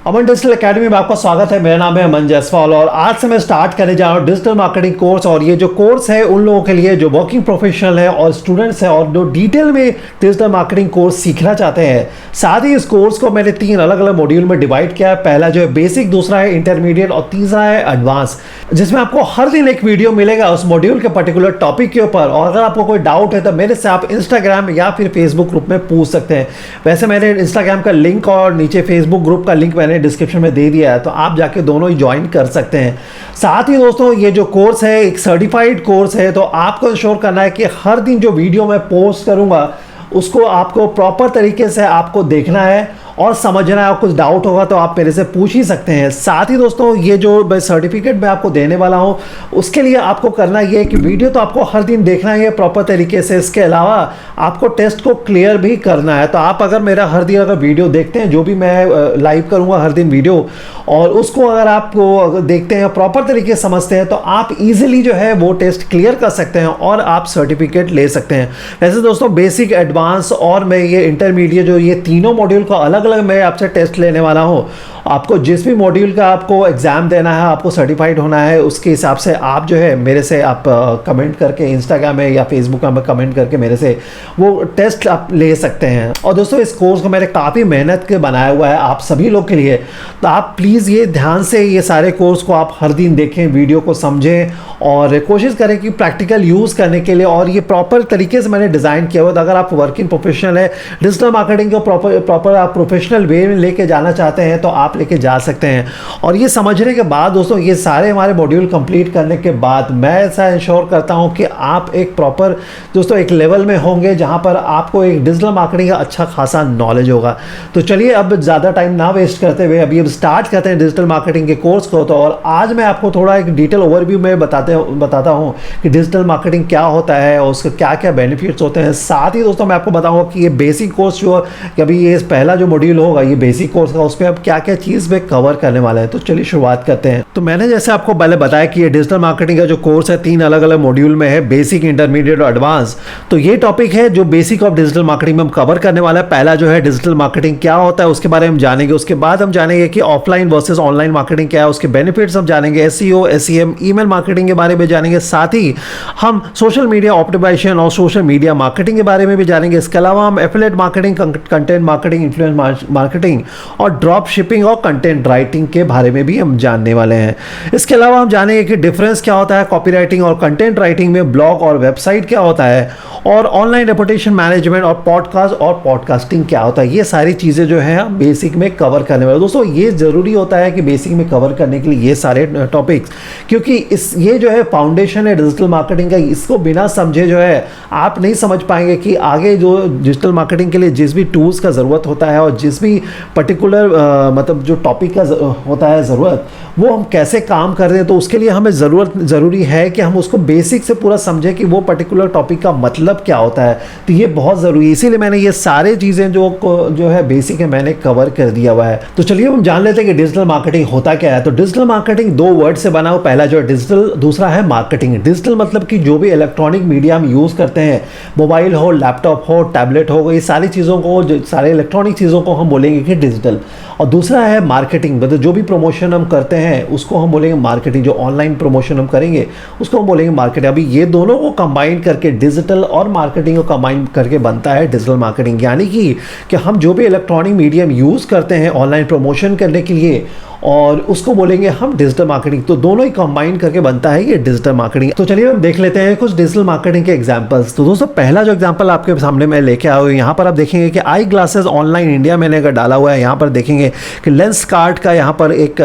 अमन digital academy में आपका स्वागत है। मेरा नाम है अमन जायसवाल और आज से मैं स्टार्ट करने जा रहा हूँ डिजिटल मार्केटिंग कोर्स। और ये जो कोर्स है उन लोगों के लिए जो वर्किंग प्रोफेशनल है और स्टूडेंट्स हैं और जो डिटेल में डिजिटल मार्केटिंग कोर्स सीखना चाहते हैं। साथ ही इस कोर्स को मैंने 3 अलग अलग मॉड्यूल में डिवाइड किया है। पहला जो है बेसिक, दूसरा है इंटरमीडिएट और तीसरा है एडवांस, जिसमें आपको हर दिन एक वीडियो मिलेगा उस मॉड्यूल के पर्टिकुलर टॉपिक के ऊपर। और अगर आपको कोई डाउट है तो मेरे से आप इंस्टाग्राम या फिर फेसबुक ग्रुप में पूछ सकते हैं। वैसे मैंने इंस्टाग्राम का लिंक और नीचे फेसबुक ग्रुप का लिंक मैंने डिस्क्रिप्शन में दे दिया है, तो आप जाके दोनों ही ज्वाइन कर सकते हैं। साथ ही दोस्तों ये जो कोर्स है एक सर्टिफाइड कोर्स है, तो आपको इंश्योर करना है कि हर दिन जो वीडियो मैं पोस्ट करूंगा उसको आपको प्रॉपर तरीके से आपको देखना है और समझना है। कुछ डाउट होगा तो आप मेरे से पूछ ही सकते हैं। साथ ही दोस्तों ये जो मैं सर्टिफिकेट मैं आपको देने वाला हूं उसके लिए आपको करना ये है कि वीडियो तो आपको हर दिन देखना है प्रॉपर तरीके से। इसके अलावा आपको टेस्ट को क्लियर भी करना है। तो आप अगर मेरा हर दिन अगर वीडियो देखते हैं, जो भी मैं लाइव करूंगा हर दिन वीडियो, और उसको अगर आपको देखते हैं प्रॉपर तरीके से समझते हैं तो आप इजीली जो है वो टेस्ट क्लियर कर सकते हैं और आप सर्टिफिकेट ले सकते हैं। वैसे दोस्तों बेसिक, एडवांस और मैं ये इंटरमीडिएट जो ये तीनों मॉड्यूल का अलग अलग मैं आपसे टेस्ट लेने वाला हूं। आपको जिस भी मॉड्यूल का आपको एग्जाम देना है, आपको सर्टिफाइड होना है, उसके हिसाब से आप जो है मेरे से आप कमेंट करके इंस्टाग्राम में या फेसबुक में कमेंट करके मेरे से वो टेस्ट आप ले सकते हैं। और दोस्तों इस कोर्स को मैंने काफ़ी मेहनत के बनाया हुआ है आप सभी लोग के लिए। तो आप प्लीज़ ये ध्यान से ये सारे कोर्स को आप हर दिन देखें, वीडियो को समझें और कोशिश करें कि प्रैक्टिकल यूज़ करने के लिए। और ये प्रॉपर तरीके से मैंने डिज़ाइन किया हुआ। तो अगर आप वर्किंग प्रोफेशनल है, डिजिटल मार्केटिंग को प्रॉपर आप प्रोफेशनल वे में लेके जाना चाहते हैं तो आप लेके जा सकते हैं। और ये समझने के बाद दोस्तों ये सारे हमारे मॉड्यूल कंप्लीट करने के बाद मैं ऐसा इंश्योर करता हूं कि आप एक प्रॉपर दोस्तों एक लेवल में होंगे जहां पर आपको एक डिजिटल मार्केटिंग का अच्छा खासा नॉलेज होगा। तो चलिए अब ज़्यादा टाइम ना वेस्ट करते हुए अभी अब स्टार्ट करते हैं डिजिटल मार्केटिंग के कोर्स को। तो और आज मैं आपको थोड़ा एक डिटेल ओवरव्यू में बताता हूँ कि डिजिटल मार्केटिंग क्या होता है और उसके क्या क्या बेनिफिट्स होते हैं। साथ ही दोस्तों मैं आपको बताऊँगा कि ये बेसिक कोर्स जो अभी ये पहला जो मॉड्यूल होगा ये बेसिक कोर्स का, उसमें अब क्या क्या चीज़ में कवर करने वाला है। तो चलिए शुरुआत करते हैं। तो मैंने जैसे आपको पहले बताया कि ये डिजिटल मार्केटिंग का जो कोर्स है 3 अलग अलग मॉड्यूल में है, बेसिक, इंटरमीडिएट और एडवांस। तो ये टॉपिक है जो बेसिक ऑफ डिजिटल मार्केटिंग में हम कवर करने वाला है। पहला जो है डिजिटल मार्केटिंग क्या होता है उसके बारे में हम जानेंगे। उसके बाद हम जानेंगे कि ऑफलाइन वर्सेस ऑनलाइन मार्केटिंग क्या है, उसके बेनिफिट्स हम जानेंगे। एसईओ, एसईएम, ईमेल मार्केटिंग के बारे में जानेंगे। साथ ही हम सोशल मीडिया ऑप्टिमाइजेशन और सोशल मीडिया मार्केटिंग के बारे में भी जानेंगे। इसके अलावा हम affiliate marketing, content marketing, influence marketing और ड्रॉप शिपिंग और कंटेंट राइटिंग के बारे में भी हम जानने वाले हैं। इसके अलावा हम जानेंगे कि डिफरेंस क्या होता है कॉपीराइटिंग और कंटेंट राइटिंग में, ब्लॉग और वेबसाइट क्या होता है, और ऑनलाइन रेपुटेशन मैनेजमेंट और पॉडकास्ट और पॉडकास्टिंग क्या होता है। ये सारी चीज़ें जो है हम बेसिक में कवर करने वाले। दोस्तों ये ज़रूरी होता है कि बेसिक में कवर करने के लिए ये सारे टॉपिक्स, क्योंकि ये जो है फाउंडेशन है डिजिटल मार्केटिंग का। इसको बिना समझे जो है आप नहीं समझ पाएंगे कि आगे जो डिजिटल मार्केटिंग के लिए जिस भी टूल्स का ज़रूरत होता है और जिस भी पर्टिकुलर मतलब जो टॉपिक का होता है ज़रूरत, वो हम कैसे काम कर रहे हैं। तो उसके लिए हमें ज़रूरी है कि हम उसको बेसिक से पूरा समझें कि वो पर्टिकुलर टॉपिक का मतलब क्या होता है। तो ये बहुत ज़रूरी है, इसीलिए मैंने ये सारे चीज़ें जो है बेसिक है मैंने कवर कर दिया हुआ है। तो चलिए हम जान लेते हैं कि डिजिटल मार्केटिंग होता क्या है। तो डिजिटल मार्केटिंग 2 वर्ड से बना हो। पहला जो है डिजिटल, दूसरा है मार्केटिंग। डिजिटल मतलब कि जो भी इलेक्ट्रॉनिक मीडिया हम यूज़ करते हैं, मोबाइल हो, लैपटॉप हो, टैबलेट हो, ये सारी चीज़ों को, सारे इलेक्ट्रॉनिक चीज़ों को हम बोलेंगे कि डिजिटल। और दूसरा है मार्केटिंग, मतलब जो भी प्रमोशन हम करते हैं उसको हम बोलेंगे मार्केटिंग। जो ऑनलाइन प्रमोशन हम करेंगे उसको हम बोलेंगे मार्केटिंग। अभी ये दोनों को कंबाइन करके डिजिटल और मार्केटिंग को कंबाइन करके बनता है डिजिटल मार्केटिंग। यानी कि हम जो भी इलेक्ट्रॉनिक मीडियम यूज़ करते हैं ऑनलाइन प्रमोशन करने के लिए, और उसको बोलेंगे हम डिजिटल मार्केटिंग। तो दोनों ही कंबाइन करके बनता है ये डिजिटल मार्केटिंग। तो चलिए हम देख लेते हैं कुछ डिजिटल मार्केटिंग के एग्जांपल्स। तो दोस्तों पहला जो एग्जांपल आपके सामने मैं लेके आया हूँ, यहाँ पर आप देखेंगे कि आई ग्लासेस ऑनलाइन इंडिया मैंने अगर डाला हुआ है, यहाँ पर देखेंगे कि लेंस कार्ड का यहाँ पर एक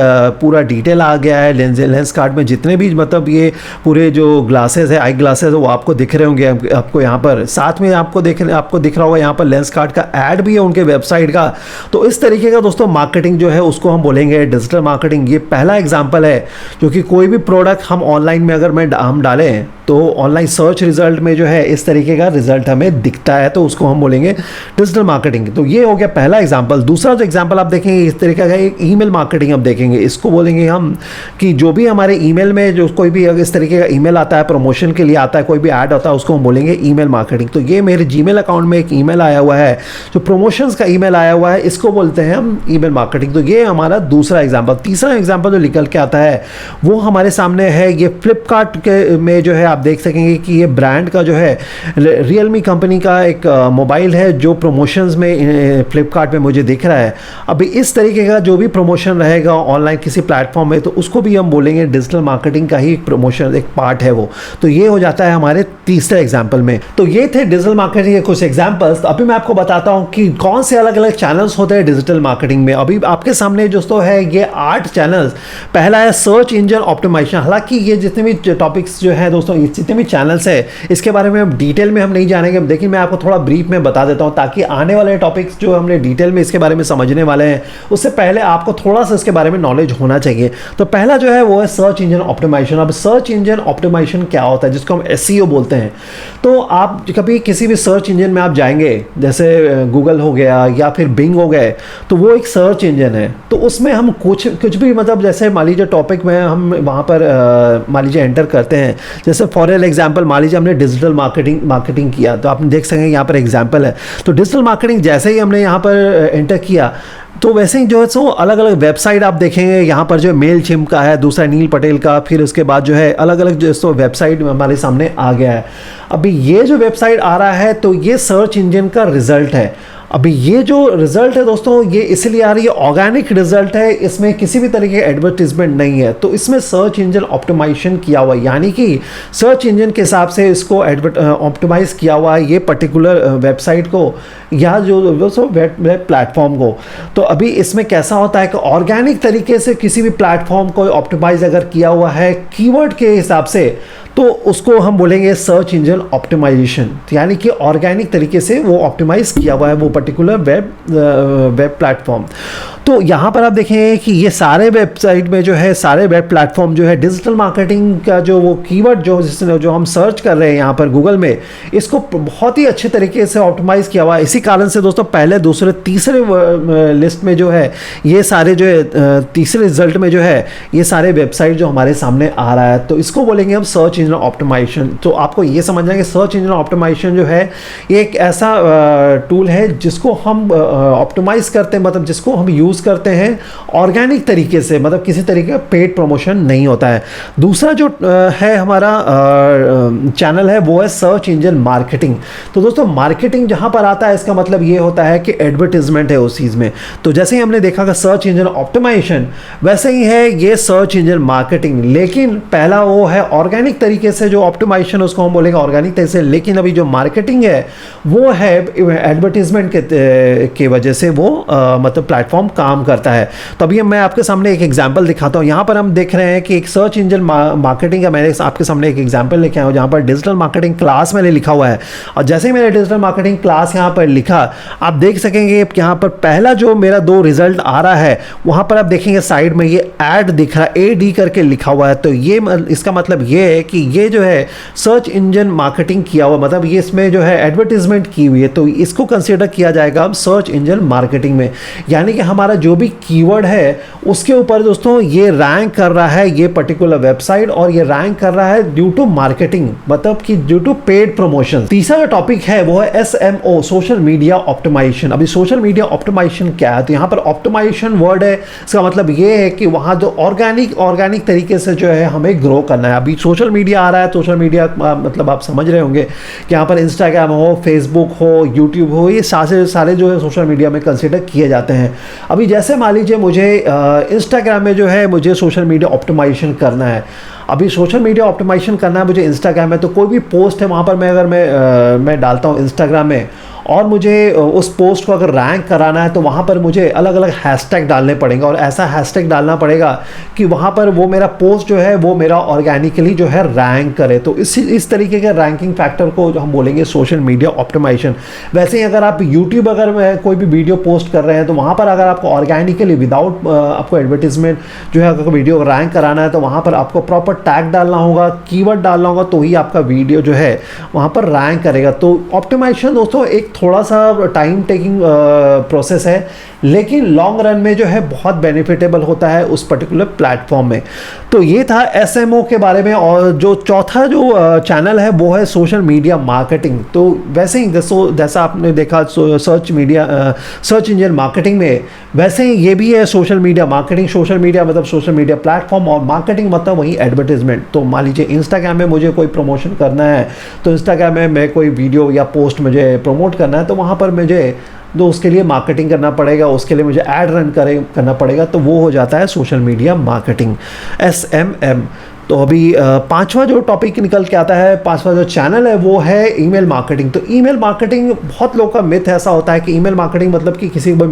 पूरा डिटेल आ गया है। लेंस कार्ड में जितने भी मतलब ये पूरे जो ग्लासेस है, आई ग्लासेस, वो आपको दिख रहे होंगे आपको यहाँ पर। साथ में आपको दिख रहा होगा यहाँ पर लेंस कार्ड का ऐड भी है उनके वेबसाइट का। तो इस तरीके का दोस्तों मार्केटिंग जो है उसको हम बोलेंगे डिजिटल मार्केटिंग। ये पहला एग्जांपल है जो कि कोई भी प्रोडक्ट हम ऑनलाइन में अगर हम डालें तो ऑनलाइन सर्च रिजल्ट में जो है इस तरीके का रिजल्ट हमें दिखता है, तो उसको हम बोलेंगे डिजिटल मार्केटिंग। तो ये हो गया पहला एग्जांपल। दूसरा जो एग्जांपल आप देखेंगे इस तरीके का एक ईमेल मार्केटिंग आप देखेंगे, इसको बोलेंगे हम कि जो भी हमारे ईमेल में जो कोई भी इस तरीके का ईमेल आता है, प्रमोशन के लिए आता है, कोई भी ऐड आता है, उसको हम बोलेंगे ईमेल मार्केटिंग। तो ये मेरे जीमेल अकाउंट में एक ईमेल आया हुआ है, जो प्रमोशंस का ईमेल आया हुआ है, इसको बोलते हैं हम ईमेल मार्केटिंग। तो ये हमारा दूसरा एग्जांपल। तीसरा एग्जांपल जो निकल के आता है वो हमारे सामने है, ये फ्लिपकार्ट के में जो है आप देख सकेंगे कि ये ब्रांड का जो है रियलमी कंपनी का एक मोबाइल है जो प्रमोशंस में फ्लिपकार्ट में मुझे दिख रहा है। अभी इस तरीके का जो भी प्रमोशन रहेगा ऑनलाइन किसी प्लेटफॉर्म में, तो उसको भी हम बोलेंगे डिजिटल मार्केटिंग का ही प्रमोशन एक पार्ट है वो। तो ये हो जाता है हमारे तीसरे एग्जाम्पल में। तो ये थे डिजिटल मार्केटिंग के कुछ एग्जाम्पल्स। अभी मैं आपको बताता हूँ कि कौन से अलग अलग चैनल्स होते हैं डिजिटल मार्केटिंग में। अभी आपके सामने दोस्तों है ये 8 चैनल्स। पहला है सर्च इंजन ऑप्टिमाइजेशन। हालांकि ये जितने भी टॉपिक्स जो है दोस्तों, जितने भी चैनल्स है, इसके बारे में डिटेल में हम नहीं जानेंगे, लेकिन मैं आपको थोड़ा ब्रीफ में बता देता हूँ ताकि आने वाले टॉपिक्स जो हमने डिटेल में इसके बारे में समझने वाले हैं उससे पहले आपको थोड़ा सा इसके बारे में नॉलेज होना चाहिए। तो पहला जो है वो है सर्च इंजन ऑप्टिमाइजेशन। अब सर्च इंजन ऑप्टिमाइजेशन क्या होता है, जिसको हम एसईओ बोलते हैं। तो आप कभी किसी भी सर्च इंजन में आप जाएंगे, जैसे गूगल हो गया या फिर बिंग हो गए, तो वो एक सर्च इंजन है। तो उसमें हम कुछ भी मतलब जैसे मान लीजिए टॉपिक में हम वहाँ पर मान लीजिए एंटर करते हैं, जैसे फॉर एग्जाम्पल मान लीजिए हमने डिजिटल मार्केटिंग किया, तो आप देख सकेंगे यहाँ पर एग्जाम्पल है। तो डिजिटल मार्केटिंग जैसे ही हमने यहाँ पर एंटर किया, तो वैसे ही जो है सो अलग अलग वेबसाइट आप देखेंगे यहाँ पर, जो मेल चिम का है, दूसरा नील पटेल का, फिर उसके बाद जो है अलग अलग जो सो वेबसाइट हमारे सामने आ गया है। अभी ये जो वेबसाइट आ रहा है तो ये सर्च इंजन का रिजल्ट है। अभी ये जो रिजल्ट है दोस्तों, ये इसलिए आ रही है, ऑर्गेनिक रिजल्ट है, इसमें किसी भी तरीके का एडवर्टीजमेंट नहीं है। तो इसमें सर्च इंजन ऑप्टिमाइजेशन किया हुआ है, यानी कि सर्च इंजन के हिसाब से इसको ऑप्टिमाइज किया हुआ है ये पर्टिकुलर वेबसाइट को या जो वेब प्लेटफॉर्म को। तो अभी इसमें कैसा होता है कि ऑर्गेनिक तरीके से किसी भी प्लेटफॉर्म को ऑप्टिमाइज अगर किया हुआ है कीवर्ड के हिसाब से, तो उसको हम बोलेंगे सर्च इंजन ऑप्टिमाइजेशन। यानी कि ऑर्गेनिक तरीके से वो ऑप्टिमाइज किया हुआ है वो पर्टिकुलर वेब प्लेटफॉर्म। तो यहाँ पर आप देखेंगे कि ये सारे वेबसाइट में जो है, सारे वेब प्लेटफॉर्म जो है डिजिटल मार्केटिंग का जो वो कीवर्ड जो हम सर्च कर रहे हैं यहाँ पर गूगल में, इसको बहुत ही अच्छे तरीके से ऑप्टिमाइज किया हुआ है। इसी कारण से दोस्तों पहले, दूसरे, तीसरे लिस्ट में जो है ये सारे जो है, तीसरे रिजल्ट में जो है ये सारे वेबसाइट जो हमारे सामने आ रहा है, तो इसको बोलेंगे हम सर्च इंजन ऑप्टिमाइजेशन। तो आपको ये समझना है कि सर्च इंजन ऑप्टिमाइजेशन जो है ये एक ऐसा टूल है जिसको हम ऑप्टिमाइज करते हैं, मतलब जिसको हम यूज़ करते हैं ऑर्गेनिक तरीके से, मतलब किसी तरीके का पेड प्रमोशन नहीं होता है। दूसरा जो है हमारा चैनल है वो है सर्च इंजन मार्केटिंग। तो दोस्तों मार्केटिंग जहाँ पर आता है इसका मतलब ये होता है कि एडवर्टीजमेंट है उस चीज़ में। तो जैसे ही हमने देखा कि सर्च इंजन ऑप्टिमाइजेशन, वैसे ही है ये सर्च इंजन मार्केटिंग। लेकिन पहला वो है ऑर्गेनिक तरीके से जो ऑप्टिमाइजेशन, उसको हम बोलेंगे ऑर्गेनिक तरीके से। लेकिन अभी जो मार्केटिंग है वो है एडवर्टीजमेंट के वजह से वो मतलब प्लेटफॉर्म काम करता है। तो अभी मैं आपके सामने एक एग्जांपल दिखाता हूँ। यहाँ पर हम देख रहे हैं कि एक सर्च इंजन मार्केटिंग का मैंने आपके सामने एक एग्जांपल लेके आया हूँ, जहाँ पर डिजिटल मार्केटिंग क्लास मैंने लिखा हुआ है। और जैसे ही मैंने डिजिटल मार्केटिंग क्लास यहाँ पर लिखा, आप देख सकेंगे यहाँ पर पहला जो मेरा 2 रिजल्ट आ रहा है, वहाँ पर आप देखेंगे साइड में ये ऐड दिख रहा है, AD करके लिखा हुआ है। तो ये इसका मतलब ये है कि ये जो है सर्च इंजन मार्केटिंग किया हुआ, मतलब ये इसमें जो है एडवर्टीजमेंट की हुई है, तो इसको कंसिडर किया जाएगा अब सर्च इंजन मार्केटिंग में। यानी कि हमारा जो भी कीवर्ड है उसके ऊपर दोस्तों ये रैंक कर रहा है ये पर्टिकुलर वेबसाइट, और ये रैंक कर रहा है ड्यू टू मार्केटिंग, मतलब कि ड्यू टू पेड प्रमोशन। तीसरा जो टॉपिक है वो है SMO, सोशल मीडिया ऑप्टिमाइजेशन। अभी सोशल मीडिया ऑप्टिमाइजेशन क्या है, तो यहाँ पर ऑप्टिमाइजेशन वर्ड है, इसका मतलब ये है कि वहाँ जो ऑर्गेनिक तरीके से जो है हमें ग्रो करना है। अभी सोशल मीडिया आ रहा है, सोशल मीडिया मतलब आप समझ रहे होंगे कि यहाँ पर इंस्टाग्राम हो, फेसबुक हो, यूट्यूब हो, ये सारे जो है सोशल मीडिया में कंसिडर किए जाते हैं। अभी जैसे मान लीजिए मुझे इंस्टाग्राम में जो है मुझे सोशल मीडिया ऑप्टिमाइजेशन करना है। अभी सोशल मीडिया ऑप्टिमाइजेशन करना है मुझे इंस्टाग्राम में, तो कोई भी पोस्ट है वहाँ पर मैं डालता हूँ इंस्टाग्राम में, और मुझे उस पोस्ट को अगर रैंक कराना है तो वहाँ पर मुझे अलग अलग हैशटैग डालने पड़ेंगे और ऐसा हैशटैग डालना पड़ेगा कि वहाँ पर वो मेरा पोस्ट जो है वो मेरा ऑर्गेनिकली जो है रैंक करे। तो इस तरीके के रैंकिंग फैक्टर को जो हम बोलेंगे सोशल मीडिया ऑप्टिमाइजेशन। वैसे ही अगर आप यूट्यूब अगर कोई भी वीडियो पोस्ट कर रहे हैं तो वहाँ पर अगर आपको ऑर्गेनिकली विदाउट आपको एडवर्टीजमेंट जो है अगर वीडियो रैंक कराना है तो वहाँ पर आपको प्रॉपर टैग डालना होगा, कीवर्ड डालना होगा, तो ही आपका वीडियो जो है वहाँ पर रैंक करेगा। तो ऑप्टिमाइजेशन दोस्तों एक थोड़ा सा टाइम टेकिंग प्रोसेस है, लेकिन लॉन्ग रन में जो है बहुत बेनिफिटेबल होता है उस पर्टिकुलर प्लेटफॉर्म में। तो ये था एसएमओ के बारे में। और जो चौथा जो चैनल है वो है सोशल मीडिया मार्केटिंग। तो वैसे ही जैसा आपने देखा सर्च इंजन मार्केटिंग में, वैसे ही ये भी है social media marketing. Social media मतलब सोशल मीडिया प्लेटफॉर्म और मार्केटिंग मतलब वही एडवर्टीजमेंट। तो मान लीजिए इंस्टाग्राम में मुझे कोई प्रमोशन करना है तो इंस्टाग्राम में मैं कोई वीडियो या पोस्ट मुझे प्रमोट करना है तो वहाँ पर मुझे तो उसके लिए मार्केटिंग करना पड़ेगा, उसके लिए मुझे ऐड रन करना पड़ेगा। तो वो हो जाता है सोशल मीडिया मार्केटिंग, SMM। तो अभी पांचवा जो टॉपिक निकल के आता है, पांचवा जो चैनल है वो है ईमेल मार्केटिंग। तो ईमेल मार्केटिंग बहुत लोगों का मिथ ऐसा होता है कि ईमेल मार्केटिंग मतलब कि किसी को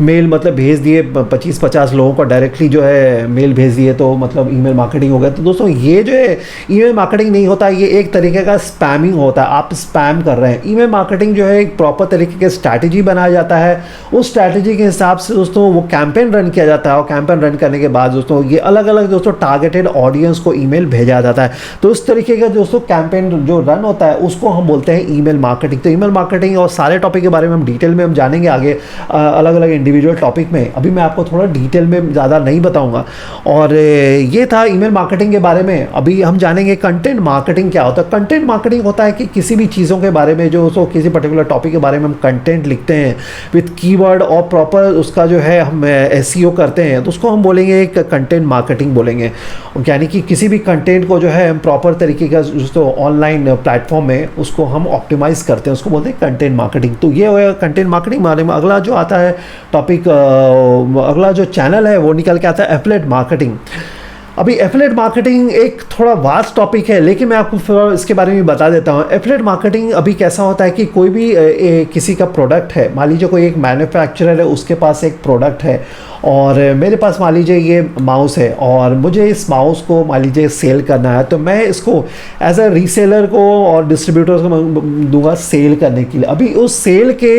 मेल मतलब भेज दिए 25-50 लोगों को डायरेक्टली जो है मेल भेज दिए तो मतलब ईमेल मार्केटिंग हो गया। तो दोस्तों ये जो है ईमेल मार्केटिंग नहीं होता, ये एक तरीके का स्पैमिंग होता है, आप स्पैम कर रहे हैं। ईमेल मार्केटिंग जो है एक प्रॉपर तरीके की स्ट्रैटेजी बनाया जाता है, उस स्ट्रैटेजी के हिसाब से दोस्तों वो कैंपेन रन किया जाता है और कैंपेन रन करने के बाद दोस्तों ये अलग अलग दोस्तों टारगेटेड ऑडियंस को ईमेल भेजा जाता है। तो उस तरीके का दोस्तों कैंपेन जो रन होता है उसको हम बोलते हैं ईमेल मार्केटिंग। तो ईमेल मार्केटिंग और सारे टॉपिक के बारे में हम डिटेल में हम जानेंगे आगे अलग अलग इंडिविजुअल टॉपिक में। अभी मैं आपको थोड़ा डिटेल में ज़्यादा नहीं बताऊंगा। और ये था ईमेल मार्केटिंग के बारे में। अभी हम जानेंगे कंटेंट मार्केटिंग क्या होता है। कंटेंट मार्केटिंग होता है कि किसी भी चीज़ों के बारे में जो किसी पर्टिकुलर टॉपिक के बारे में हम कंटेंट लिखते हैं विथ कीवर्ड और प्रॉपर उसका जो है हम SEO करते हैं तो उसको हम बोलेंगे एक कंटेंट मार्केटिंग बोलेंगे। यानी कि किसी भी कंटेंट को जो है हम प्रॉपर तरीके का जो ऑनलाइन प्लेटफॉर्म में उसको हम ऑप्टिमाइज करते हैं, उसको बोलते हैं कंटेंट मार्केटिंग। तो ये हो कंटेंट मार्केटिंग बारे में। अगला जो आता है टॉपिक, अगला जो चैनल है वो निकल के आता है एफिलिएट मार्केटिंग। अभी एफिलिएट मार्केटिंग एक थोड़ा वास्ट टॉपिक है, लेकिन मैं आपको इसके बारे में बता देता हूँ। एफिलिएट मार्केटिंग अभी कैसा होता है कि कोई भी किसी का प्रोडक्ट है, मान लीजिए कोई एक मैन्युफैक्चरर है, उसके पास एक प्रोडक्ट है और मेरे पास मान लीजिए ये माउस है और मुझे इस माउस को मान लीजिए सेल करना है, तो मैं इसको एज अ रीसेलर को और डिस्ट्रीब्यूटर को दूंगा सेल करने के लिए। अभी उस सेल के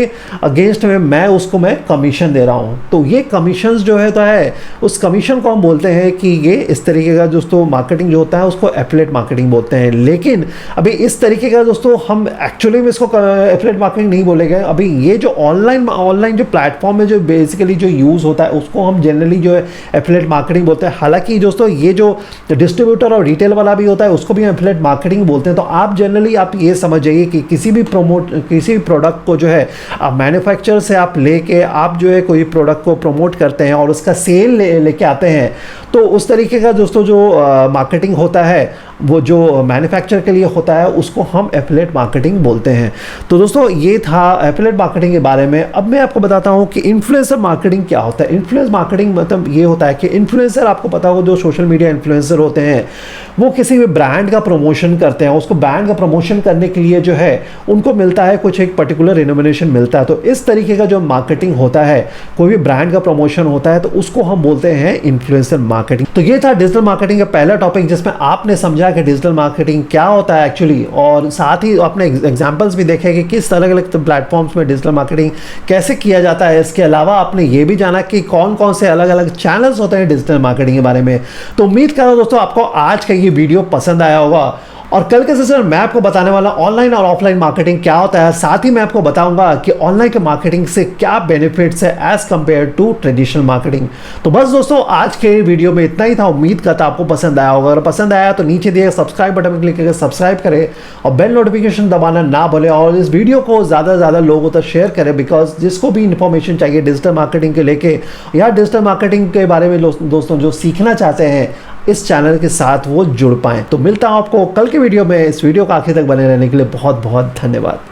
अगेंस्ट में मैं कमीशन दे रहा हूँ। तो ये कमीशन जो है उस कमीशन को हम बोलते हैं कि ये इस तरीके का दोस्तों मार्केटिंग जो होता है उसको एफिलिएट मार्केटिंग बोलते हैं। लेकिन अभी इस तरीके का दोस्तों हम एक्चुअली में इसको एफिलिएट मार्केटिंग नहीं बोलेंगे। अभी ये जो ऑनलाइन जो प्लेटफॉर्म में जो बेसिकली जो यूज़ होता है उसको हम जनरली जो है एफिलिएट मार्केटिंग बोलते हैं। हालांकि दोस्तों ये जो डिस्ट्रीब्यूटर और रिटेल वाला भी होता है उसको भी एफिलिएट मार्केटिंग बोलते हैं। तो आप जनरली आप ये समझ जाइए कि किसी भी प्रोडक्ट को जो है आप मैन्युफैक्चरर से आप लेके आप जो है कोई प्रोडक्ट को प्रमोट करते हैं और उसका सेल लेके आते हैं, तो उस तरीके का दोस्तों जो मार्केटिंग होता है वो जो मैन्युफैक्चर के लिए होता है उसको हम एफिलिएट मार्केटिंग बोलते हैं। तो दोस्तों ये था एफिलिएट मार्केटिंग के बारे में। अब मैं आपको बताता हूँ कि इन्फ्लुएंसर मार्केटिंग क्या होता है। इन्फ्लुएंसर मार्केटिंग मतलब ये होता है कि इन्फ्लुएंसर, आपको पता होगा जो सोशल मीडिया इन्फ्लुएंसर होते हैं वो किसी भी ब्रांड का प्रमोशन करते हैं। उसको ब्रांड का प्रमोशन करने के लिए जो है उनको मिलता है कुछ एक पर्टिकुलर रिनोमिनेशन मिलता है। तो इस तरीके का जो मार्केटिंग होता है, कोई भी ब्रांड का प्रमोशन होता है तो उसको हम बोलते हैं इन्फ्लुएंसर मार्केटिंग। तो ये था डिजिटल मार्केटिंग का पहला टॉपिक जिसमें आपने समझा कि डिजिटल मार्केटिंग क्या होता है एक्चुअली, और साथ ही आपने एग्जांपल्स भी देखे कि किस अलग अलग प्लेटफॉर्म्स में डिजिटल मार्केटिंग कैसे किया जाता है। इसके अलावा आपने ये भी जाना कि कौन कौन से अलग अलग चैनल्स होते हैं डिजिटल मार्केटिंग के बारे में। तो उम्मीद कर रहा हूं दोस्तों आपको आज का ये वीडियो पसंद आया होगा। और कल के सेशन में मैं आपको बताने वाला ऑनलाइन और ऑफलाइन मार्केटिंग क्या होता है। साथ ही मैं आपको बताऊंगा कि ऑनलाइन के मार्केटिंग से क्या बेनिफिट्स है as compare to traditional marketing. तो बस दोस्तों आज के वीडियो में इतना ही था। उम्मीद करता आपको पसंद आया होगा। अगर पसंद आया तो नीचे दिए सब्सक्राइब बटन पर क्लिक करके सब्सक्राइब करें और बेल नोटिफिकेशन दबाना ना भूलें। और इस वीडियो को ज़्यादा से ज़्यादा लोगों तक शेयर करें, बिकॉज जिसको भी इंफॉर्मेशन चाहिए डिजिटल मार्केटिंग के लेके या डिजिटल मार्केटिंग के बारे में दोस्तों जो सीखना चाहते हैं इस चैनल के साथ वो जुड़ पाएं। तो मिलता हूं आपको कल के वीडियो में। इस वीडियो को आखिर तक बने रहने के लिए बहुत बहुत धन्यवाद।